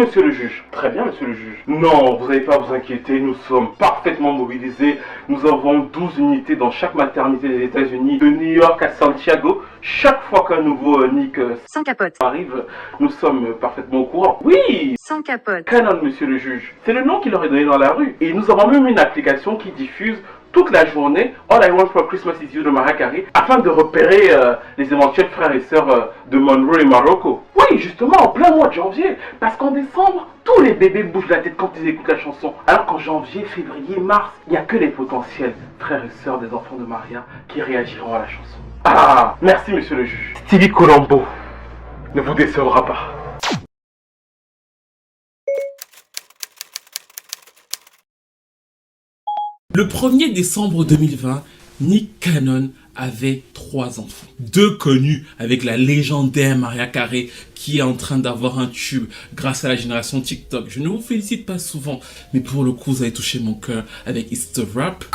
monsieur le juge. Très bien, monsieur le juge. Non, vous n'avez pas à vous inquiéter, nous sommes parfaitement mobilisés. Nous avons 12 unités dans chaque maternité des États-Unis, de New York à Santiago. Chaque fois qu'un nouveau Nick sans capote arrive, nous sommes parfaitement au courant. Oui, sans capote. Cannon, monsieur le juge. C'est le nom qu'il leur est donné dans la rue. Et nous avons même une application qui diffuse toute la journée All I Want for Christmas Is You de Mariah Carey afin de repérer les éventuels frères et sœurs de Monroe et Marocco. Oui, justement, en plein mois de janvier. Parce qu'en décembre, tous les bébés bougent la tête quand ils écoutent la chanson. Alors qu'en janvier, février, mars, il n'y a que les potentiels frères et sœurs des enfants de Maria qui réagiront à la chanson. Ah, merci monsieur le juge. Stevie Colombo ne vous décevra pas. Le 1er décembre 2020, Nick Cannon avait 3 enfants. 2 connus avec la légendaire Mariah Carey qui est en train d'avoir un tube grâce à la génération TikTok. Je ne vous félicite pas souvent, mais pour le coup, vous avez touché mon cœur avec It's the Rap.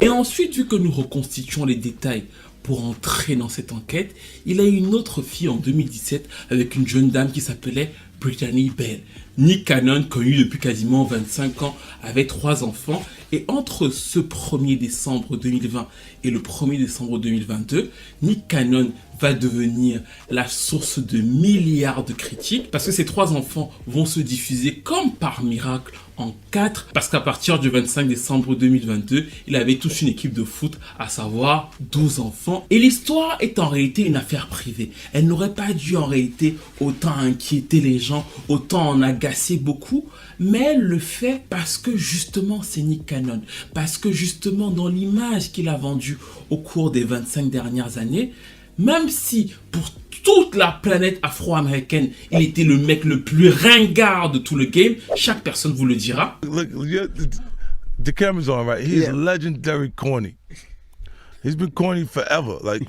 Et ensuite, vu que nous reconstituons les détails pour entrer dans cette enquête, il a eu une autre fille en 2017 avec une jeune dame qui s'appelait Brittany Bell. Nick Cannon, connu depuis quasiment 25 ans, avait 3 enfants. Et entre ce 1er décembre 2020 et le 1er décembre 2022, Nick Cannon va devenir la source de milliards de critiques parce que ces 3 enfants vont se diffuser comme par miracle en 4 parce qu'à partir du 25 décembre 2022, il avait tous une équipe de foot, à savoir 12 enfants. Et l'histoire est en réalité une affaire privée. Elle n'aurait pas dû en réalité autant inquiéter les gens, autant en agacer beaucoup, mais elle le fait parce que justement c'est Nick Cannon, parce que justement dans l'image qu'il a vendue au cours des 25 dernières années, même si pour toute la planète afro-américaine, il était le mec le plus ringard de tout le game, chaque personne vous le dira. Look, the camera's on, right? He's legendary corny. He's been corny forever, like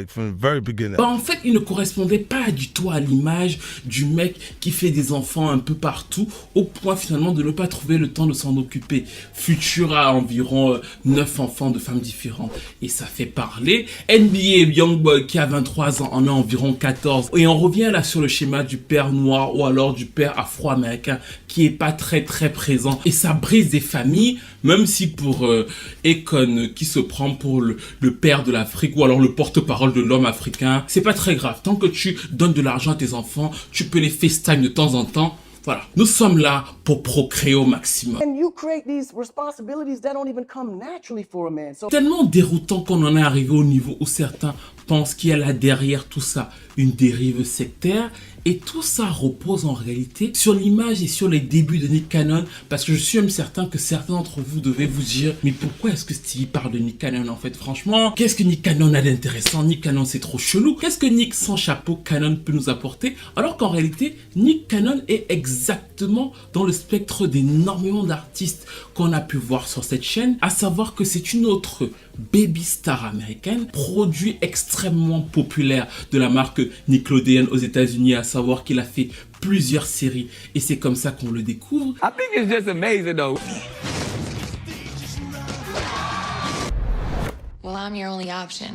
from the very beginning. En fait, il ne correspondait pas du tout à l'image du mec qui fait des enfants un peu partout, au point finalement de ne pas trouver le temps de s'en occuper. Future a environ 9 enfants de femmes différentes et ça fait parler. NBA Youngboy qui a 23 ans en a environ 14. Et on revient là sur le schéma du père noir ou alors du père afro-américain qui est pas très présent. Et ça brise des familles, même si pour Akon qui se prend pour le père de l'Afrique ou alors le porte-parole de l'homme africain, c'est pas très grave. Tant que tu donnes de l'argent à tes enfants, tu peux les FaceTime de temps en temps. Voilà, nous sommes là pour procréer au maximum. Tellement déroutant qu'on en est arrivé au niveau où certains pensent qu'il y a là derrière tout ça une dérive sectaire. Et tout ça repose en réalité sur l'image et sur les débuts de Nick Cannon, parce que je suis même certain que certains d'entre vous devaient vous dire mais pourquoi est-ce que Stevie parle de Nick Cannon en fait? Franchement, qu'est-ce que Nick Cannon a d'intéressant? Nick Cannon c'est trop chelou. Qu'est-ce que Nick sans chapeau Cannon peut nous apporter? Alors qu'en réalité, Nick Cannon est exactement dans le spectre d'énormément d'artistes qu'on a pu voir sur cette chaîne, à savoir que c'est une autre baby star américaine, produit extrêmement populaire de la marque Nickelodeon aux États-Unis, à savoir qu'il a fait plusieurs séries et c'est comme ça qu'on le découvre. I think it's just amazing though. Well, I'm your only option.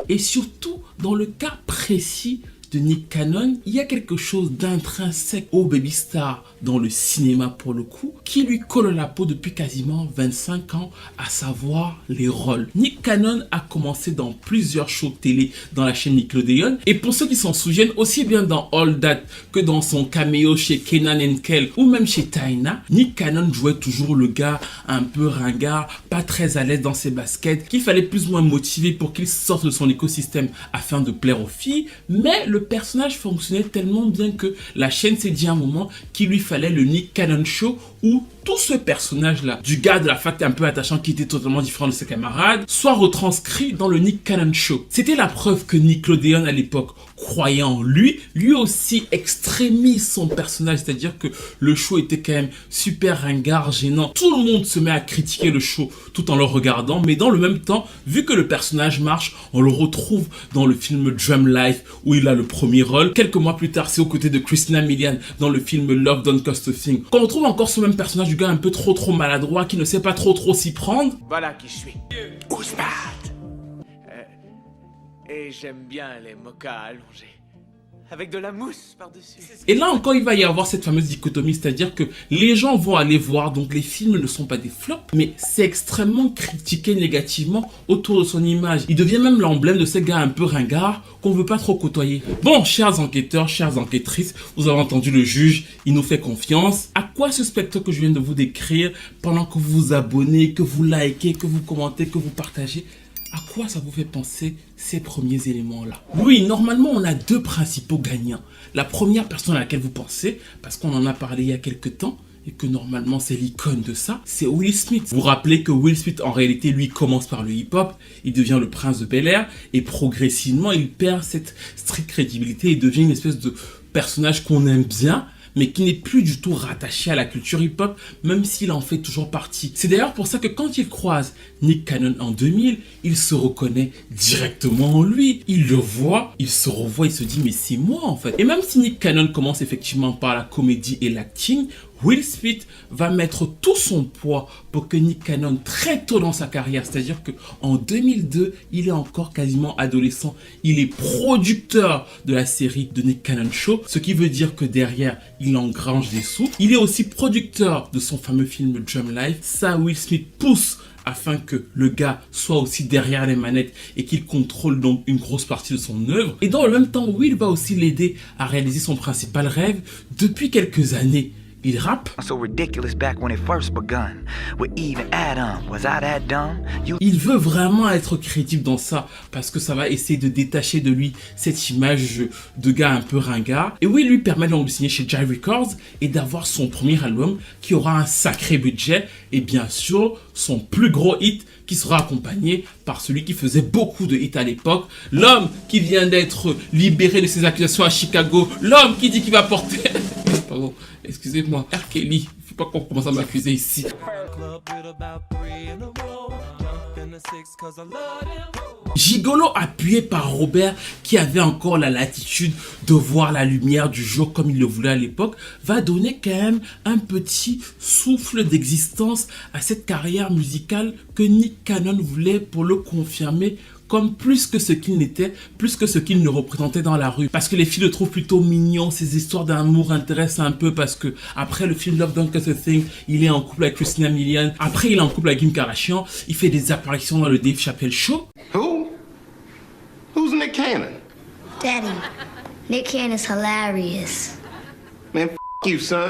Et surtout, dans le cas précis de Nick Cannon, il y a quelque chose d'intrinsèque au baby star dans le cinéma pour le coup, qui lui colle la peau depuis quasiment 25 ans, à savoir les rôles. Nick Cannon a commencé dans plusieurs shows télé dans la chaîne Nickelodeon, et pour ceux qui s'en souviennent, aussi bien dans All That que dans son caméo chez Kenan and Kel ou même chez Taina, Nick Cannon jouait toujours le gars un peu ringard, pas très à l'aise dans ses baskets, qu'il fallait plus ou moins motiver pour qu'il sorte de son écosystème afin de plaire aux filles, mais le personnage fonctionnait tellement bien que la chaîne s'est dit à un moment qu'il lui fallait le Nick Cannon Show où tout ce personnage-là, du gars de la fac un peu attachant qui était totalement différent de ses camarades, soit retranscrit dans le Nick Cannon Show. C'était la preuve que Nickelodeon à l'époque croyait en lui, lui aussi extrémise son personnage, c'est-à-dire que le show était quand même super ringard, gênant. Tout le monde se met à critiquer le show tout en le regardant, mais dans le même temps, vu que le personnage marche, on le retrouve dans le film Drum Life où il a le premier rôle. Quelques mois plus tard, c'est aux côtés de Christina Milian dans le film Love Don't Cost a Thing qu'on retrouve encore ce même personnage du gars un peu trop maladroit qui ne sait pas trop s'y prendre. Voilà qui je suis. Ousmane. Et j'aime bien les mochas allongés. Avec de la mousse par-dessus. Et là encore, il va y avoir cette fameuse dichotomie, c'est-à-dire que les gens vont aller voir, donc les films ne sont pas des flops, mais c'est extrêmement critiqué négativement autour de son image. Il devient même l'emblème de ces gars un peu ringards qu'on veut pas trop côtoyer. Bon, chers enquêteurs, chères enquêtrices, vous avez entendu le juge, il nous fait confiance. À quoi ce spectacle que je viens de vous décrire, pendant que vous vous abonnez, que vous likez, que vous commentez, que vous partagez, à quoi ça vous fait penser ces premiers éléments-là? Oui, normalement, on a deux principaux gagnants. La première personne à laquelle vous pensez, parce qu'on en a parlé il y a quelques temps, et que normalement c'est l'icône de ça, c'est Will Smith. Vous vous rappelez que Will Smith, en réalité, lui, commence par le hip-hop, il devient le prince de Bel-Air, et progressivement, il perd cette stricte crédibilité et devient une espèce de personnage qu'on aime bien, mais qui n'est plus du tout rattaché à la culture hip-hop, même s'il en fait toujours partie. C'est d'ailleurs pour ça que quand il croise Nick Cannon en 2000, il se reconnaît directement en lui. Il le voit, il se revoit, il se dit mais c'est moi en fait. Et même si Nick Cannon commence effectivement par la comédie et l'acting, Will Smith va mettre tout son poids pour que Nick Cannon, très tôt dans sa carrière, c'est-à-dire qu'en 2002, il est encore quasiment adolescent, il est producteur de la série de Nick Cannon Show, ce qui veut dire que derrière, il engrange des sous. Il est aussi producteur de son fameux film Drum Life. Ça, Will Smith pousse afin que le gars soit aussi derrière les manettes et qu'il contrôle donc une grosse partie de son œuvre. Et dans le même temps, Will va aussi l'aider à réaliser son principal rêve depuis quelques années. Il rappe. Il veut vraiment être crédible dans ça parce que ça va essayer de détacher de lui cette image de gars un peu ringard. Et oui, lui permet donc de signer chez Jive Records et d'avoir son premier album qui aura un sacré budget et bien sûr son plus gros hit qui sera accompagné par celui qui faisait beaucoup de hits à l'époque, l'homme qui vient d'être libéré de ses accusations à Chicago, l'homme qui dit qu'il va porter... Pardon, excusez-moi, R. Kelly, faut pas qu'on commence à m'accuser ici. Gigolo appuyé par Robert qui avait encore la latitude de voir la lumière du jour comme il le voulait à l'époque, va donner quand même un petit souffle d'existence à cette carrière musicale que Nick Cannon voulait pour le confirmer comme plus que ce qu'il n'était, plus que ce qu'il ne représentait dans la rue. Parce que les filles le trouvent plutôt mignon, ses histoires d'amour intéressent un peu parce que après le film Love Don't Cost a Thing, il est en couple avec Christina Milian, après il est en couple avec Kim Kardashian, il fait des apparitions dans le Dave Chappelle Show. Who? Who's Nick Cannon? Daddy, Nick Cannon's hilarious. Man, you, son.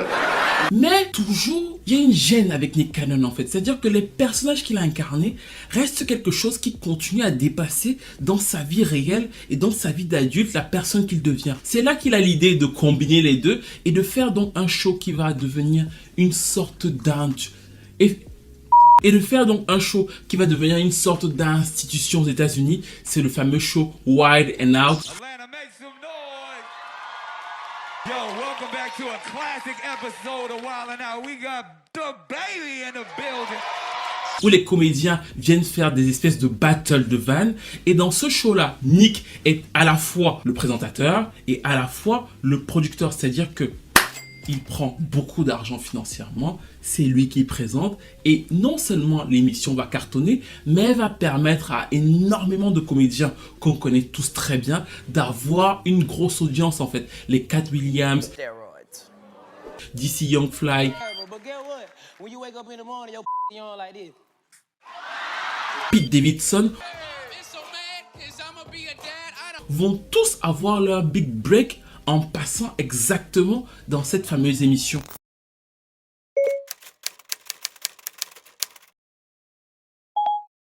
Mais toujours, il y a une gêne avec Nick Cannon en fait. C'est-à-dire que les personnages qu'il a incarnés restent quelque chose qui continue à dépasser dans sa vie réelle et dans sa vie d'adulte la personne qu'il devient. C'est là qu'il a l'idée de combiner les deux et de faire donc un show qui va devenir une sorte et de faire donc un show qui va devenir une sorte d'institution aux États-Unis. C'est le fameux show Wild and Out. Yo, welcome back to a classic episode of Wild 'N Out. We got the baby in the building. Où les comédiens viennent faire des espèces de battles de vannes. Et dans ce show-là, Nick est à la fois le présentateur et à la fois le producteur. C'est-à-dire que il prend beaucoup d'argent financièrement, c'est lui qui présente et non seulement l'émission va cartonner, mais elle va permettre à énormément de comédiens qu'on connaît tous très bien d'avoir une grosse audience en fait. Les Cat Williams, DC Young Fly, Pete Davidson vont tous avoir leur big break en passant exactement dans cette fameuse émission.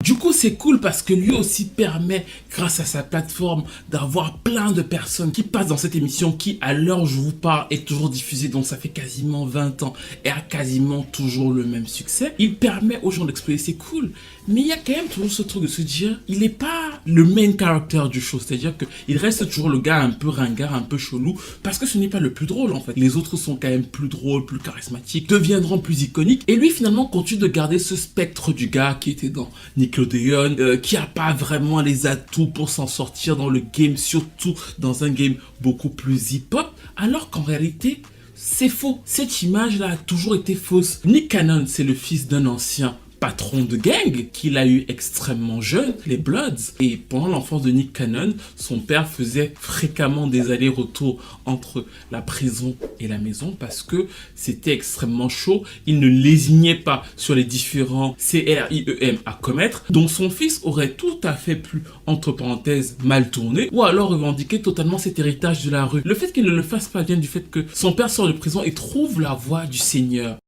Du coup, c'est cool parce que lui aussi permet, grâce à sa plateforme, d'avoir plein de personnes qui passent dans cette émission qui, à l'heure où je vous parle, est toujours diffusée, donc ça fait quasiment 20 ans et a quasiment toujours le même succès. Il permet aux gens d'exploser, c'est cool. Mais il y a quand même toujours ce truc de se dire, il n'est pas le main character du show, c'est-à-dire qu'il reste toujours le gars un peu ringard, un peu chelou, parce que ce n'est pas le plus drôle en fait. Les autres sont quand même plus drôles, plus charismatiques, deviendront plus iconiques, et lui finalement continue de garder ce spectre du gars qui était dans Nickelodeon, qui a pas vraiment les atouts pour s'en sortir dans le game, surtout dans un game beaucoup plus hip-hop, alors qu'en réalité, c'est faux. Cette image-là a toujours été fausse. Nick Cannon, c'est le fils d'un ancien patron de gang qu'il a eu extrêmement jeune, les Bloods. Et pendant l'enfance de Nick Cannon, son père faisait fréquemment des allers-retours entre la prison et la maison parce que c'était extrêmement chaud. Il ne lésignait pas sur les différents CRIEM à commettre. Donc son fils aurait tout à fait pu, entre parenthèses, mal tourner ou alors revendiquer totalement cet héritage de la rue. Le fait qu'il ne le fasse pas vient du fait que son père sort de prison et trouve la voie du Seigneur.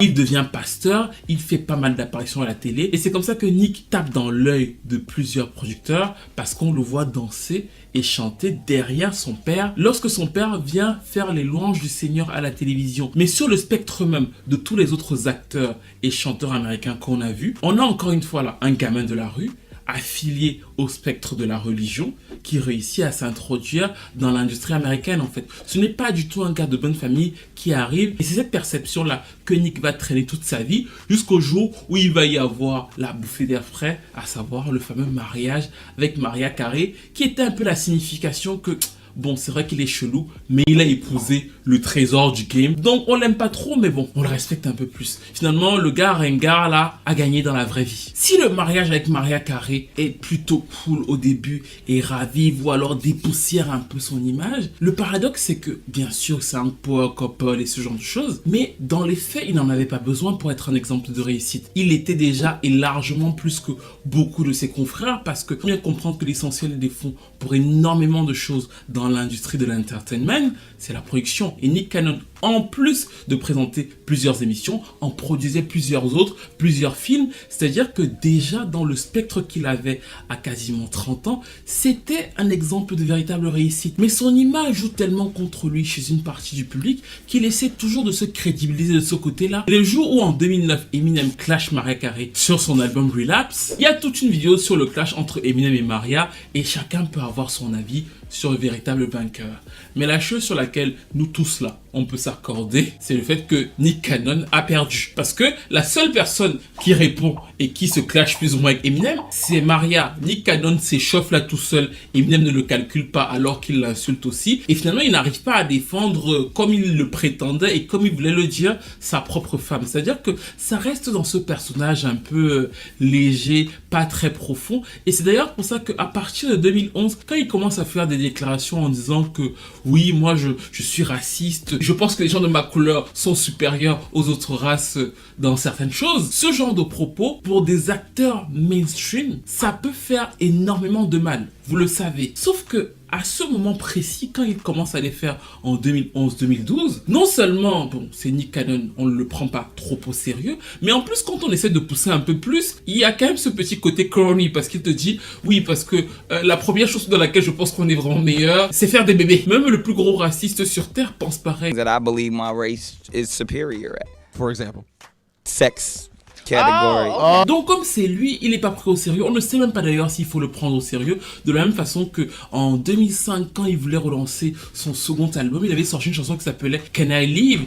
Il devient pasteur, il fait pas mal d'apparitions à la télé et c'est comme ça que Nick tape dans l'œil de plusieurs producteurs parce qu'on le voit danser et chanter derrière son père lorsque son père vient faire les louanges du Seigneur à la télévision. Mais sur le spectre même de tous les autres acteurs et chanteurs américains qu'on a vus, on a encore une fois là un gamin de la rue affilié au spectre de la religion qui réussit à s'introduire dans l'industrie américaine en fait. Ce n'est pas du tout un gars de bonne famille qui arrive et c'est cette perception là que Nick va traîner toute sa vie jusqu'au jour où il va y avoir la bouffée d'air frais, à savoir le fameux mariage avec Mariah Carey qui était un peu la signification que bon, c'est vrai qu'il est chelou, mais il a épousé le trésor du game. Donc, on l'aime pas trop, mais bon, on le respecte un peu plus. Finalement, le gars ringard, là, a gagné dans la vraie vie. Si le mariage avec Mariah Carey est plutôt cool au début et ravive ou alors dépoussière un peu son image, le paradoxe, c'est que, bien sûr, c'est un power couple et ce genre de choses, mais dans les faits, il n'en avait pas besoin pour être un exemple de réussite. Il était déjà et largement plus que beaucoup de ses confrères parce que, faut bien comprendre que l'essentiel des fonds pour énormément de choses dans l'industrie de l'entertainment, c'est la production. Et Nick Cannon, en plus de présenter plusieurs émissions, en produisait plusieurs autres, plusieurs films. C'est-à-dire que déjà dans le spectre qu'il avait à quasiment 30 ans, c'était un exemple de véritable réussite. Mais son image joue tellement contre lui chez une partie du public qu'il essaie toujours de se crédibiliser de ce côté-là. Et le jour où en 2009, Eminem clash Mariah Carey sur son album Relapse, il y a toute une vidéo sur le clash entre Eminem et Mariah et chacun peut avoir son avis sur le véritable vainqueur. Mais la chose sur laquelle nous tous là, on peut s'accorder, c'est le fait que Nick Cannon a perdu. Parce que la seule personne qui répond et qui se clash plus ou moins avec Eminem, c'est Mariah. Nick Cannon s'échauffe là tout seul. Eminem ne le calcule pas alors qu'il l'insulte aussi. Et finalement, il n'arrive pas à défendre comme il le prétendait et comme il voulait le dire, sa propre femme. C'est-à-dire que ça reste dans ce personnage un peu léger, pas très profond. Et c'est d'ailleurs pour ça qu'à partir de 2011, quand il commence à faire des déclarations en disant que oui, moi je suis raciste, je pense que les gens de ma couleur sont supérieurs aux autres races dans certaines choses. Ce genre de propos, pour des acteurs mainstream, ça peut faire énormément de mal. Vous le savez. Sauf que à ce moment précis, quand il commence à les faire en 2011-2012, non seulement, bon, c'est Nick Cannon, on ne le prend pas trop au sérieux, mais en plus, quand on essaie de pousser un peu plus, il y a quand même ce petit côté corny, parce qu'il te dit, oui, parce que la première chose dans laquelle je pense qu'on est vraiment meilleur, c'est faire des bébés. Même le plus gros raciste sur Terre pense pareil. That I believe my race is superior at. For example? Sex category. Donc comme c'est lui, il n'est pas pris au sérieux. On ne sait même pas d'ailleurs s'il faut le prendre au sérieux. De la même façon que en 2005, quand il voulait relancer son second album, il avait sorti une chanson qui s'appelait Can I Live?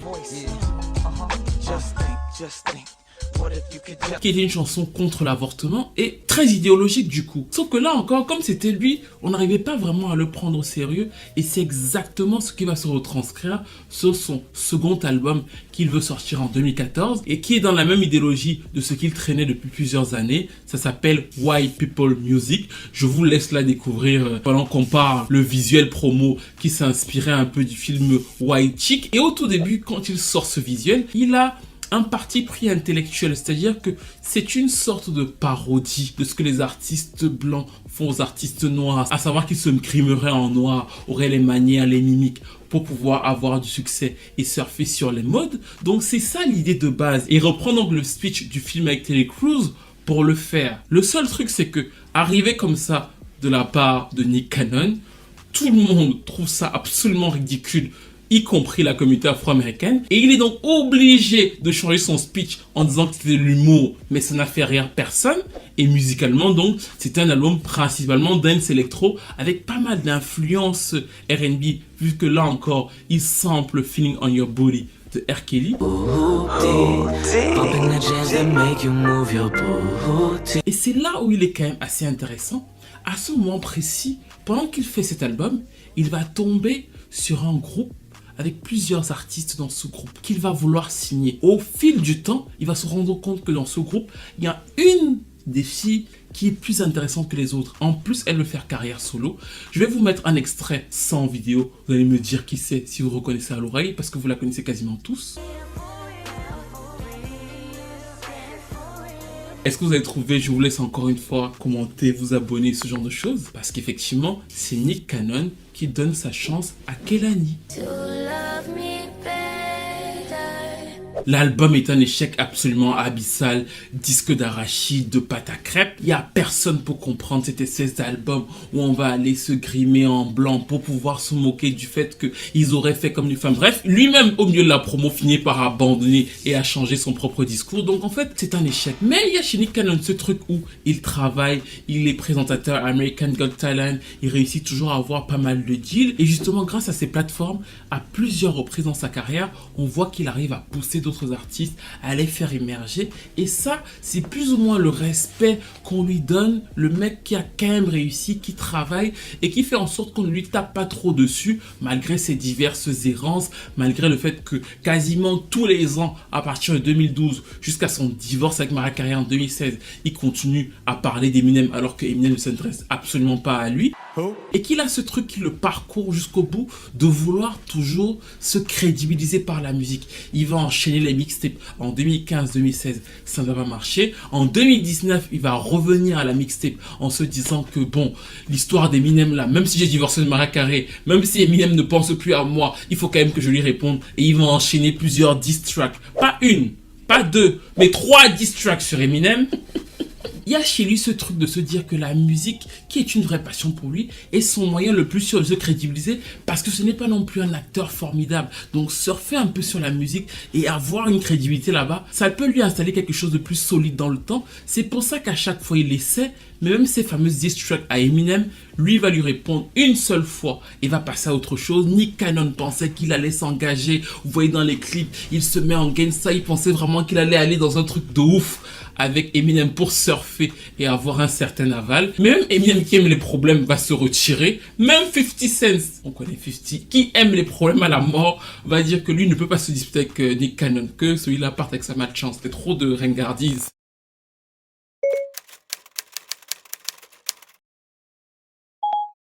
Qui était une chanson contre l'avortement et très idéologique du coup. Sauf que là encore, comme c'était lui, on n'arrivait pas vraiment à le prendre au sérieux et c'est exactement ce qui va se retranscrire sur son second album qu'il veut sortir en 2014 et qui est dans la même idéologie de ce qu'il traînait depuis plusieurs années. Ça s'appelle White People Music. Je vous laisse la découvrir pendant qu'on parle le visuel promo qui s'inspirait un peu du film White Chick. Et au tout début, quand il sort ce visuel, il a un parti pris intellectuel, c'est-à-dire que c'est une sorte de parodie de ce que les artistes blancs font aux artistes noirs, à savoir qu'ils se grimeraient en noir, auraient les manières, les mimiques pour pouvoir avoir du succès et surfer sur les modes. Donc c'est ça l'idée de base. Et il reprend donc le speech du film avec Terry Crews pour le faire. Le seul truc, c'est que arrivé comme ça de la part de Nick Cannon, tout le monde trouve ça absolument ridicule, y compris la communauté afro-américaine, et il est donc obligé de changer son speech en disant que c'était de l'humour, mais ça n'a fait rire personne, et musicalement donc, c'était un album principalement dance électro, avec pas mal d'influences R&B, vu que là encore, il sample Feeling on Your Body de R. Kelly. Et c'est là où il est quand même assez intéressant. À ce moment précis, pendant qu'il fait cet album, il va tomber sur un groupe avec plusieurs artistes dans ce groupe qu'il va vouloir signer. Au fil du temps, il va se rendre compte que dans ce groupe, il y a une des filles qui est plus intéressante que les autres. En plus, elle veut faire carrière solo. Je vais vous mettre un extrait sans vidéo. Vous allez me dire qui c'est si vous reconnaissez à l'oreille, parce que vous la connaissez quasiment tous. Est-ce que vous avez trouvé? Je vous laisse encore une fois commenter, vous abonner, ce genre de choses. Parce qu'effectivement, c'est Nick Cannon qui donne sa chance à Kehlani. L'album est un échec absolument abyssal, disque d'arachide, de pâte à crêpes. Il n'y a personne pour comprendre cette espèce d'album où on va aller se grimer en blanc pour pouvoir se moquer du fait qu'ils auraient fait comme une femme. Bref, lui-même au milieu de la promo finit par abandonner et à changer son propre discours. Donc en fait, c'est un échec. Mais il y a chez Nick Cannon ce truc où il travaille, il est présentateur American Got Talent, il réussit toujours à avoir pas mal de deals. Et justement, grâce à ces plateformes, à plusieurs reprises dans sa carrière, on voit qu'il arrive à pousser d'autres artistes, à les faire émerger. Et ça, c'est plus ou moins le respect qu'on lui donne, le mec qui a quand même réussi, qui travaille et qui fait en sorte qu'on ne lui tape pas trop dessus, malgré ses diverses errances, malgré le fait que quasiment tous les ans, à partir de 2012 jusqu'à son divorce avec Mariah Carey en 2016, il continue à parler d'Eminem alors que Eminem ne s'intéresse absolument pas à lui. Et qu'il a ce truc qui le parcourt jusqu'au bout, de vouloir toujours se crédibiliser par la musique. Il va enchaîner les mixtapes en 2015-2016, ça ne va pas marcher. En 2019, il va revenir à la mixtape en se disant que bon, l'histoire d'Eminem là, même si j'ai divorcé de Mariah Carey, même si Eminem ne pense plus à moi, il faut quand même que je lui réponde. Et il va enchaîner plusieurs diss tracks. Pas une, pas deux, mais 3 diss tracks sur Eminem. Il y a chez lui ce truc de se dire que la musique, qui est une vraie passion pour lui, est son moyen le plus sûr de se crédibiliser parce que ce n'est pas non plus un acteur formidable. Donc surfer un peu sur la musique et avoir une crédibilité là-bas, ça peut lui installer quelque chose de plus solide dans le temps. C'est pour ça qu'à chaque fois il essaie, mais même ces fameuses diss tracks à Eminem, lui va lui répondre une seule fois et va passer à autre chose. Nick Cannon pensait qu'il allait s'engager. Vous voyez dans les clips, il se met en gangsta, il pensait vraiment qu'il allait aller dans un truc de ouf avec Eminem pour surfer et avoir un certain aval. Même Eminem qui aime les problèmes va se retirer. Même 50 Cent, on connaît 50, qui aime les problèmes à la mort, va dire que lui ne peut pas se disputer avec Nick Cannon, que celui-là parte avec sa malchance. C'est trop de ringardise.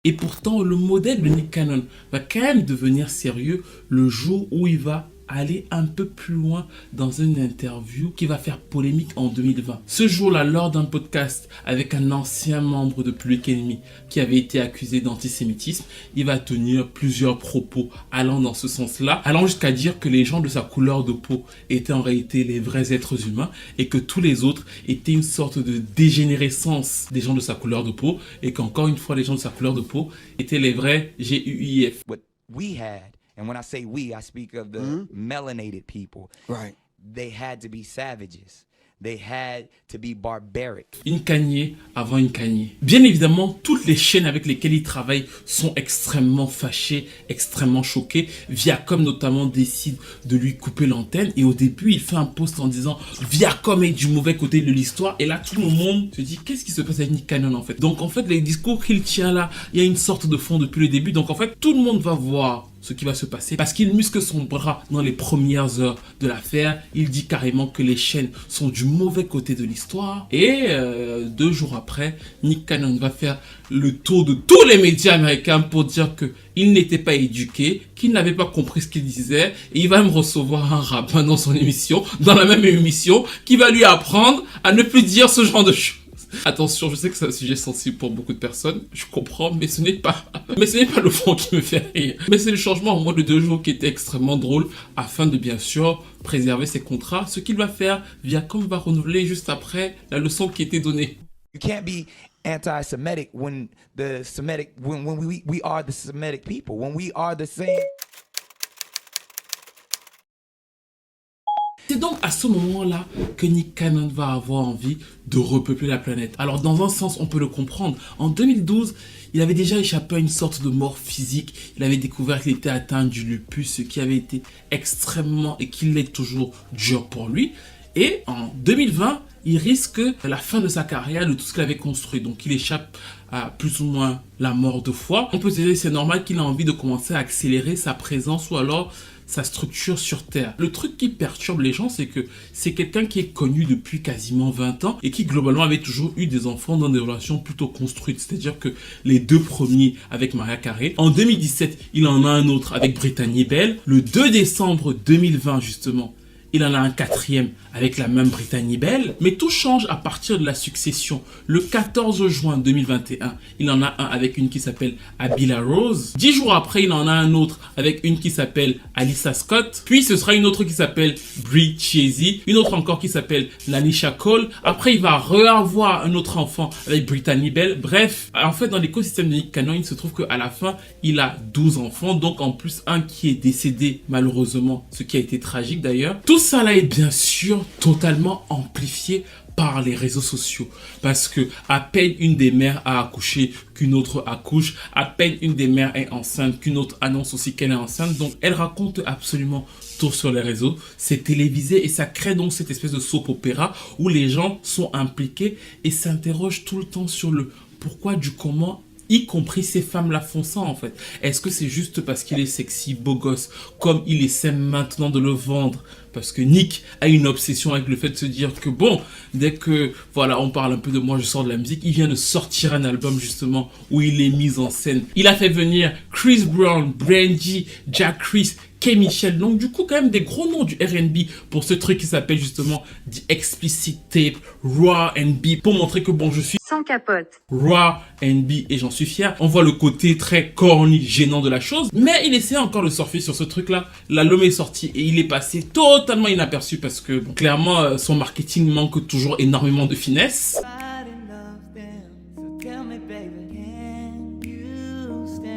Et pourtant, le modèle de Nick Cannon va quand même devenir sérieux le jour où il va aller un peu plus loin dans une interview qui va faire polémique en 2020. Ce jour-là, lors d'un podcast avec un ancien membre de Public Enemy qui avait été accusé d'antisémitisme, il va tenir plusieurs propos allant dans ce sens-là, allant jusqu'à dire que les gens de sa couleur de peau étaient en réalité les vrais êtres humains et que tous les autres étaient une sorte de dégénérescence des gens de sa couleur de peau et qu'encore une fois, les gens de sa couleur de peau étaient les vrais GUIF. What we had, and when I say we, I speak of the melanated people. Right. They had to be savages. They had to be barbaric. Une Kanye avant une Kanye. Bien évidemment, toutes les chaînes avec lesquelles il travaille sont extrêmement fâchées, extrêmement choquées. Viacom notamment décide de lui couper l'antenne et au début, il fait un post en disant Viacom est du mauvais côté de l'histoire. Et là, tout le monde se dit qu'est-ce qui se passe avec Nick Cannon en fait. Donc en fait, les discours qu'il tient là, il y a une sorte de fond depuis le début. Donc en fait, tout le monde va voir ce qui va se passer parce qu'il muscle son bras dans les premières heures de l'affaire. Il dit carrément que les chaînes sont du mauvais côté de l'histoire et 2 jours après, Nick Cannon va faire le tour de tous les médias américains pour dire que il n'était pas éduqué, qu'il n'avait pas compris ce qu'il disait et il va même recevoir un rabbin dans son émission, dans la même émission, qui va lui apprendre à ne plus dire ce genre de choses. Attention, je sais que c'est un sujet sensible pour beaucoup de personnes, je comprends, mais ce n'est pas le fond qui me fait rire. Mais c'est le changement en moins de 2 jours qui était extrêmement drôle, afin de bien sûr préserver ses contrats. Ce qu'il va faire, Viacom va renouveler juste après la leçon qui était donnée. You can't be anti-Semitic when the Semitic, when we are the Semitic people, when we are the same. C'est donc à ce moment-là que Nick Cannon va avoir envie de repeupler la planète. Alors dans un sens, on peut le comprendre. En 2012, il avait déjà échappé à une sorte de mort physique. Il avait découvert qu'il était atteint du lupus, ce qui avait été extrêmement, et qu'il l'est toujours, dur pour lui. Et en 2020, il risque la fin de sa carrière, de tout ce qu'il avait construit. Donc il échappe à plus ou moins la mort de foi. On peut se dire que c'est normal qu'il ait envie de commencer à accélérer sa présence ou alors sa structure sur Terre. Le truc qui perturbe les gens, c'est que c'est quelqu'un qui est connu depuis quasiment 20 ans et qui globalement avait toujours eu des enfants dans des relations plutôt construites. C'est-à-dire que les 2 premiers avec Mariah Carey. En 2017, il en a un autre avec Brittany Bell. Le 2 décembre 2020, justement, il en a un 4e avec la même Brittany Bell. Mais tout change à partir de la succession. Le 14 juin 2021, il en a un avec une qui s'appelle Abila Rose. 10 jours après, il en a un autre avec une qui s'appelle Alyssa Scott. Puis ce sera une autre qui s'appelle Brie Chiesi. Une autre encore qui s'appelle Lanisha Cole. Après, il va reavoir un autre enfant avec Brittany Bell. Bref, en fait, dans l'écosystème de Nick Cannon, il se trouve qu'à la fin, il a 12 enfants. Donc en plus, un qui est décédé malheureusement, ce qui a été tragique d'ailleurs. Tout ça là est bien sûr totalement amplifié par les réseaux sociaux, parce que à peine une des mères a accouché qu'une autre accouche, à peine une des mères est enceinte qu'une autre annonce aussi qu'elle est enceinte. Donc elle raconte absolument tout sur les réseaux, c'est télévisé et ça crée donc cette espèce de soap opéra où les gens sont impliqués et s'interrogent tout le temps sur le pourquoi du comment, y compris ces femmes-là font ça en fait. Est-ce que c'est juste parce qu'il est sexy, beau gosse, comme il essaie maintenant de le vendre? Parce que Nick a une obsession avec le fait de se dire que bon, dès que, voilà, on parle un peu de moi, je sors de la musique, il vient de sortir un album justement où il est mis en scène. Il a fait venir Chris Brown, Brandy, Jack Chris, K. Michel. Donc du coup, quand même des gros noms du R&B pour ce truc qui s'appelle justement The Explicit Tape, Raw R&B, pour montrer que bon, je suis sans capote. Raw R&B et j'en suis fier. On voit le côté très corny, gênant de la chose, mais il essaie encore de surfer sur ce truc-là. L'album est sorti et il est passé totalement inaperçu parce que bon, clairement son marketing manque toujours énormément de finesse.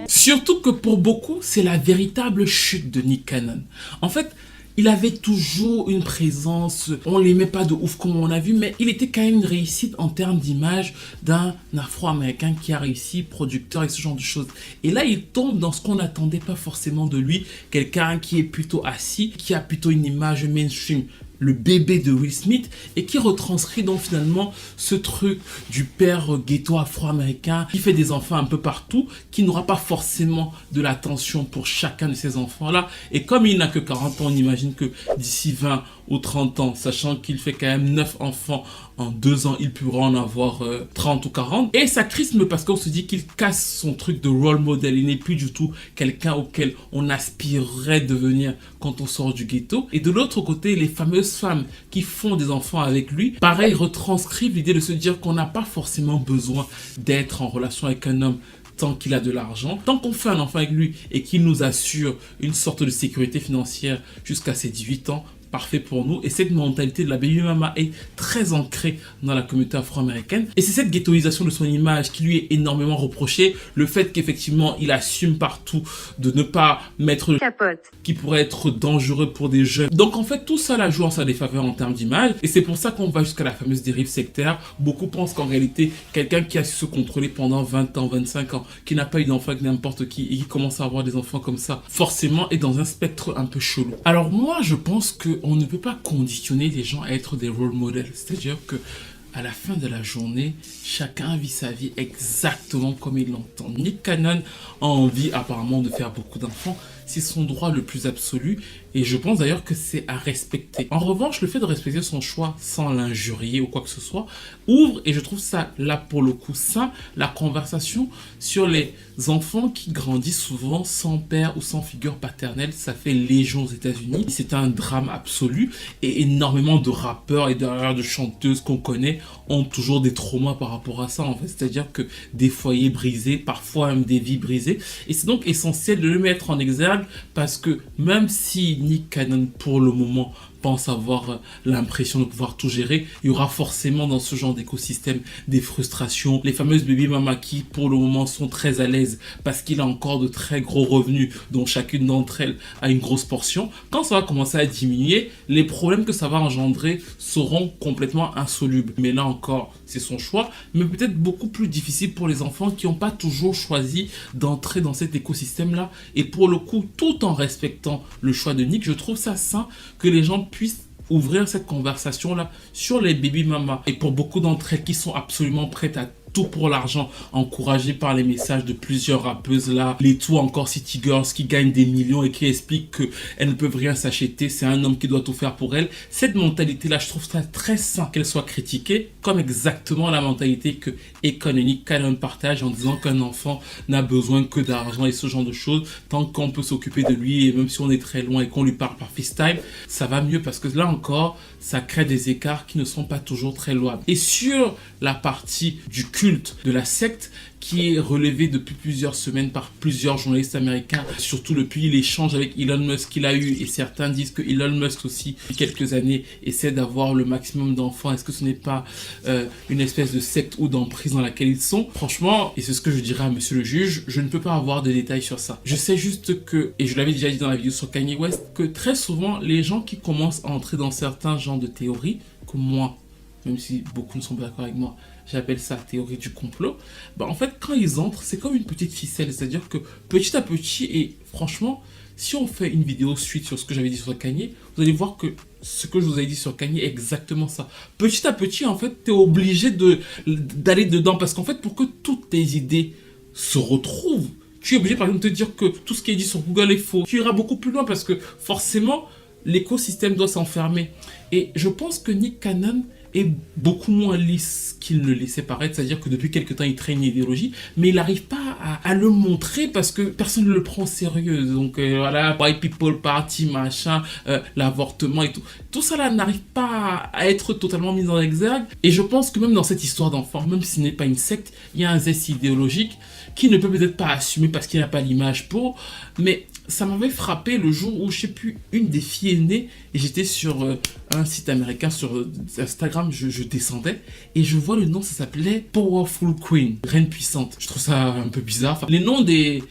Surtout que pour beaucoup, c'est la véritable chute de Nick Cannon. En fait, il avait toujours une présence, on l'aimait pas de ouf comme on a vu, mais il était quand même une réussite en termes d'image d'un Afro-Américain qui a réussi, producteur et ce genre de choses. Et là, il tombe dans ce qu'on n'attendait pas forcément de lui, quelqu'un qui est plutôt assis, qui a plutôt une image mainstream, le bébé de Will Smith, et qui retranscrit donc finalement ce truc du père ghetto afro-américain qui fait des enfants un peu partout, qui n'aura pas forcément de l'attention pour chacun de ces enfants-là. Et comme il n'a que 40 ans, on imagine que d'ici 20 ou 30 ans, sachant qu'il fait quand même 9 enfants en 2 ans, il pourra en avoir 30 ou 40. Et ça crispe parce qu'on se dit qu'il casse son truc de role model. Il n'est plus du tout quelqu'un auquel on aspirerait devenir quand on sort du ghetto. Et de l'autre côté, les fameuses femmes qui font des enfants avec lui, pareil, retranscrivent l'idée de se dire qu'on n'a pas forcément besoin d'être en relation avec un homme tant qu'il a de l'argent. Tant qu'on fait un enfant avec lui et qu'il nous assure une sorte de sécurité financière jusqu'à ses 18 ans, parfait pour nous. Et cette mentalité de la baby mama est très ancrée dans la communauté afro-américaine. Et c'est cette ghettoisation de son image qui lui est énormément reprochée. Le fait qu'effectivement, il assume partout de ne pas mettre le capote qui pourrait être dangereux pour des jeunes. Donc en fait, tout ça la joue en sa défaveur en termes d'image. Et c'est pour ça qu'on va jusqu'à la fameuse dérive sectaire. Beaucoup pensent qu'en réalité, quelqu'un qui a su se contrôler pendant 20 ans, 25 ans, qui n'a pas eu d'enfant avec n'importe qui et qui commence à avoir des enfants comme ça, forcément est dans un spectre un peu chelou. Alors moi, je pense que on ne peut pas conditionner les gens à être des role models. C'est-à-dire que à la fin de la journée, chacun vit sa vie exactement comme il l'entend. Nick Cannon a envie apparemment de faire beaucoup d'enfants. C'est son droit le plus absolu et je pense d'ailleurs que c'est à respecter. En revanche, le fait de respecter son choix sans l'injurier ou quoi que ce soit ouvre, et je trouve ça là pour le coup sain, la conversation sur les enfants qui grandissent souvent sans père ou sans figure paternelle. Ça fait légion aux États-Unis. C'est un drame absolu et énormément de rappeurs et d'ailleurs de chanteuses qu'on connaît ont toujours des traumas par rapport à ça en fait. C'est-à-dire que des foyers brisés, parfois même des vies brisées, et c'est donc essentiel de le mettre en exergue parce que même si Nick Cannon pour le moment pense avoir l'impression de pouvoir tout gérer, il y aura forcément dans ce genre d'écosystème des frustrations. Les fameuses baby mamas qui pour le moment sont très à l'aise parce qu'il a encore de très gros revenus dont chacune d'entre elles a une grosse portion. Quand ça va commencer à diminuer, les problèmes que ça va engendrer seront complètement insolubles. Mais là encore, c'est son choix, mais peut-être beaucoup plus difficile pour les enfants qui n'ont pas toujours choisi d'entrer dans cet écosystème-là. Et pour le coup, tout en respectant le choix de Nick, je trouve ça sain que les gens puissent ouvrir cette conversation-là sur les baby mamas. Et pour beaucoup d'entre elles qui sont absolument prêtes à tout pour l'argent, encouragées par les messages de plusieurs rappeuses là, les tout encore City Girls qui gagnent des millions et qui expliquent qu'elles ne peuvent rien s'acheter, c'est un homme qui doit tout faire pour elles. Cette mentalité-là, je trouve ça très sain qu'elle soit critiquée, comme exactement la mentalité que Akon et Nick Cannon partagent en disant qu'un enfant n'a besoin que d'argent et ce genre de choses. Tant qu'on peut s'occuper de lui et même si on est très loin et qu'on lui parle par FaceTime, ça va mieux parce que là encore, ça crée des écarts qui ne sont pas toujours très louables. Et sur la partie du culte de la secte qui est relevé depuis plusieurs semaines par plusieurs journalistes américains, surtout depuis l'échange avec Elon Musk qu'il a eu, et certains disent que Elon Musk aussi, depuis quelques années, essaie d'avoir le maximum d'enfants. Est-ce que ce n'est pas une espèce de secte ou d'emprise dans laquelle ils sont? Franchement, et c'est ce que je dirais à monsieur le juge, je ne peux pas avoir de détails sur ça. Je sais juste que, et je l'avais déjà dit dans la vidéo sur Kanye West, que très souvent, les gens qui commencent à entrer dans certains genres de théories, comme moi, même si beaucoup ne sont pas d'accord avec moi, j'appelle ça théorie du complot, bah en fait quand ils entrent, c'est comme une petite ficelle, c'est-à-dire que petit à petit, et franchement, si on fait une vidéo suite sur ce que j'avais dit sur Kanye, vous allez voir que ce que je vous ai dit sur Kanye est exactement ça. Petit à petit, en fait, tu es obligé d'aller dedans, parce qu'en fait, pour que toutes tes idées se retrouvent, tu es obligé par exemple de te dire que tout ce qui est dit sur Google est faux. Tu iras beaucoup plus loin parce que forcément, l'écosystème doit s'enfermer. Et je pense que Nick Cannon est beaucoup moins lisse qu'il ne laissait paraître, c'est-à-dire que depuis quelques temps il traîne une idéologie, mais il n'arrive pas à le montrer parce que personne ne le prend au sérieux. Donc voilà, White People Party, machin, l'avortement et tout. Tout ça là n'arrive pas à être totalement mis en exergue. Et je pense que même dans cette histoire d'enfant, même si ce n'est pas une secte, il y a un zeste idéologique qui ne peut peut-être pas assumer parce qu'il n'a pas l'image pour, mais ça m'avait frappé le jour où, je sais plus, une des filles est née et j'étais sur un site américain, sur Instagram, je descendais et je vois le nom, ça s'appelait Powerful Queen, Reine Puissante. Je trouve ça un peu bizarre. Enfin, les noms des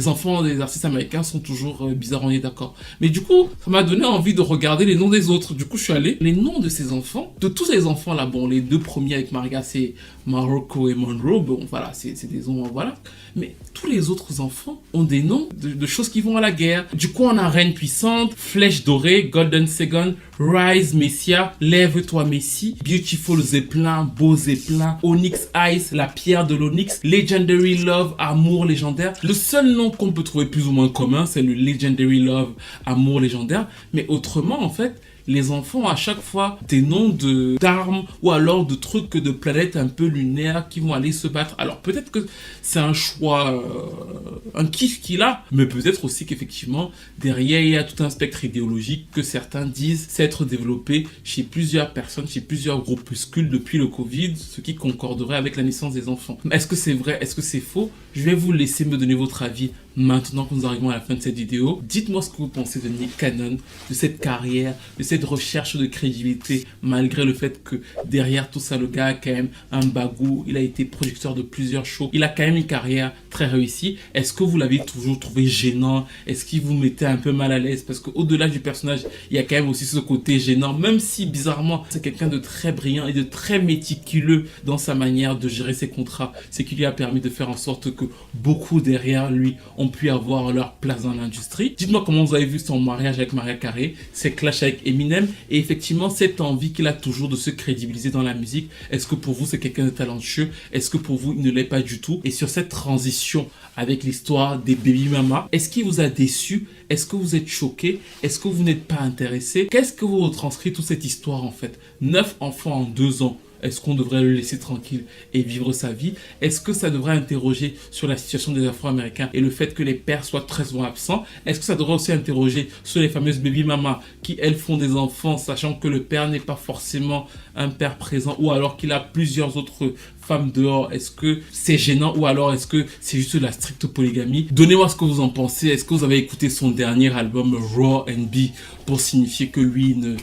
enfants des artistes américains sont toujours bizarres, on est d'accord. Mais du coup, ça m'a donné envie de regarder les noms des autres. Du coup, je suis allé. Les noms de ces enfants, de tous ces enfants là, bon, les deux premiers avec Maria, c'est Marocco et Monroe. Bon, voilà, c'est des noms, voilà. Mais tous les autres enfants ont des noms de choses qui vont à la guerre. Du coup, on a Reine Puissante, Flèche Dorée, Golden Second, Rise Messia, Lève-toi Messie, Beautiful Zeppelin, Beau Zeppelin, Onyx Ice, la pierre de l'Onyx, Legendary Love, Amour légendaire. Le seul nom qu'on peut trouver plus ou moins commun, c'est le Legendary Love, Amour légendaire. Mais autrement, en fait, les enfants ont à chaque fois des noms d'armes ou alors de trucs, de planètes un peu lunaires qui vont aller se battre. Alors peut-être que c'est un choix, un kiff qu'il a, mais peut-être aussi qu'effectivement derrière il y a tout un spectre idéologique que certains disent s'être développé chez plusieurs personnes, chez plusieurs groupuscules depuis le Covid, ce qui concorderait avec la naissance des enfants. Est-ce que c'est vrai? Est-ce que c'est faux? Je vais vous laisser me donner votre avis maintenant que nous arrivons à la fin de cette vidéo. Dites-moi ce que vous pensez de Nick Cannon, de cette carrière, de cette recherche de crédibilité, malgré le fait que derrière tout ça, le gars a quand même un bagou, il a été producteur de plusieurs shows, il a quand même une carrière très réussie. Est-ce que vous l'avez toujours trouvé gênant? Est-ce qu'il vous mettait un peu mal à l'aise? Parce qu'au-delà du personnage, il y a quand même aussi ce côté gênant, même si bizarrement, c'est quelqu'un de très brillant et de très méticuleux dans sa manière de gérer ses contrats. C'est qui lui a permis de faire en sorte que beaucoup derrière lui ont pu avoir leur place dans l'industrie. Dites-moi comment vous avez vu son mariage avec Mariah Carey, ses clashs avec Eminem et effectivement cette envie qu'il a toujours de se crédibiliser dans la musique. Est-ce que pour vous c'est quelqu'un de talentueux? Est-ce que pour vous il ne l'est pas du tout? Et sur cette transition avec l'histoire des baby mamas, est-ce qu'il vous a déçu? Est-ce que vous êtes choqué? Est-ce que vous n'êtes pas intéressé? Qu'est-ce que vous retranscrit toute cette histoire en fait? 9 enfants en 2 ans. Est-ce qu'on devrait le laisser tranquille et vivre sa vie? Est-ce que ça devrait interroger sur la situation des Afro-Américains et le fait que les pères soient très souvent absents? Est-ce que ça devrait aussi interroger sur les fameuses baby mamas qui, elles, font des enfants sachant que le père n'est pas forcément un père présent ou alors qu'il a plusieurs autres femmes dehors? Est-ce que c'est gênant ou alors est-ce que c'est juste la stricte polygamie? Donnez-moi ce que vous en pensez. Est-ce que vous avez écouté son dernier album Raw & B pour signifier que lui ne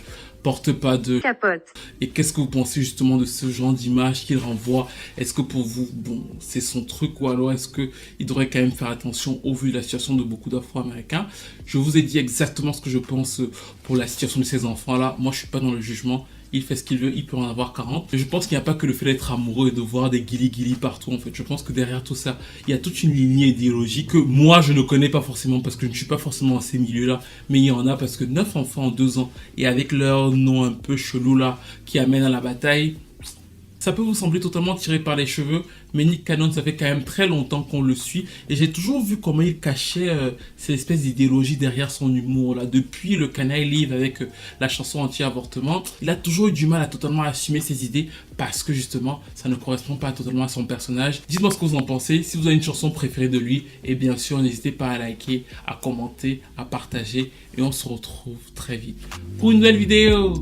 porte pas de capote? Et qu'est-ce que vous pensez justement de ce genre d'image qu'il renvoie? Est-ce que pour vous, bon, c'est son truc ou alors est-ce qu'il devrait quand même faire attention au vu de la situation de beaucoup d'Afro-Américains? Je vous ai dit exactement ce que je pense pour la situation de ces enfants-là. Moi, je suis pas dans le jugement il fait ce qu'il veut, il peut en avoir 40. Mais je pense qu'il n'y a pas que le fait d'être amoureux et de voir des guili partout en fait. Je pense que derrière tout ça, il y a toute une lignée idéologique que moi je ne connais pas forcément parce que je ne suis pas forcément dans ces milieux-là. Mais il y en a parce que 9 enfants en 2 ans et avec leur nom un peu chelou là qui amène à la bataille, ça peut vous sembler totalement tiré par les cheveux, mais Nick Cannon, ça fait quand même très longtemps qu'on le suit. Et j'ai toujours vu comment il cachait cette espèce d'idéologie derrière son humour là. Depuis le Canaille Live avec la chanson anti-avortement, il a toujours eu du mal à totalement assumer ses idées parce que justement, ça ne correspond pas totalement à son personnage. Dites-moi ce que vous en pensez. Si vous avez une chanson préférée de lui, et bien sûr, n'hésitez pas à liker, à commenter, à partager. Et on se retrouve très vite pour une nouvelle vidéo.